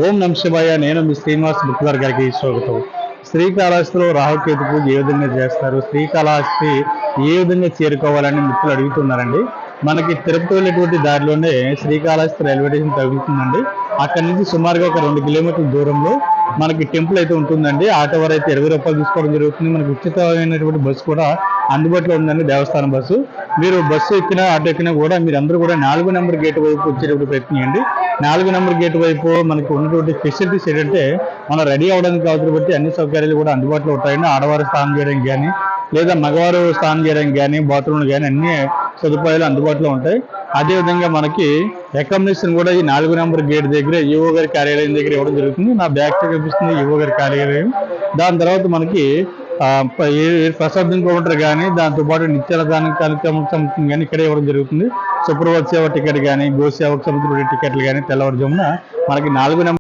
ఓం నమ శివాయ. నేను మీ శ్రీనివాస్ ముఖ్యవారి గారికి స్వాగతం. శ్రీకాళహస్తిలో రాహుకేతు పూజ ఏ విధంగా చేస్తారు, శ్రీకాళహస్తి ఏ విధంగా చేరుకోవాలని మిత్రులు అడుగుతున్నారండి. మనకి తిరుపతి వెళ్ళేటువంటి దారిలోనే శ్రీకాళహస్తి రైల్వే స్టేషన్ తగులుతుందండి. అక్కడి నుంచి సుమారుగా ఒక 2 కిలోమీటర్ల దూరంలో మనకి టెంపుల్ అయితే ఉంటుందండి. ఆటో వారు అయితే 20 రూపాయలు తీసుకోవడం జరుగుతుంది. మనకి ఉచితమైనటువంటి బస్సు కూడా అందుబాటులో ఉందండి, దేవస్థానం బస్సు. మీరు బస్సు ఎక్కినా ఆటో ఎక్కినా కూడా మీరందరూ కూడా 4 నెంబర్ గేట్ వైపు వచ్చేటప్పుడు ప్రయత్నించండి. 4 నెంబర్ గేట్ వైపు మనకి ఉన్నటువంటి ఫెసిలిటీస్ ఏంటంటే, మనం రెడీ అవడానికి కావచ్చు బట్టి అన్ని సౌకర్యాలు కూడా అందుబాటులో ఉంటాయండి. ఆడవారు స్నానం చేయడానికి కానీ, లేదా మగవారు స్నానం చేయడానికి కానీ, బాత్రూమ్లు కానీ అన్ని సదుపాయాలు అందుబాటులో ఉంటాయి. అదేవిధంగా మనకి అకామిడేషన్ కూడా ఈ 4 నెంబర్ గేట్ దగ్గర ఈవో గారి కార్యాలయం దగ్గర ఇవ్వడం జరుగుతుంది. నా బ్యాక్ సైడ్ కనిపిస్తుంది ఈవో గారి కార్యాలయం. దాని తర్వాత మనకి ప్రసాదం కౌంటర్ కానీ, దాంతోపాటు నిత్యాలదానం కార్యక్రమం సంబంధించి కానీ ఇక్కడే ఇవ్వడం జరుగుతుంది. శుక్రవార సేవ టికెట్ కానీ, గోసేవకు సంబంధించిన టికెట్లు కానీ తెల్లవారుజామున మనకి 4 నెంబర్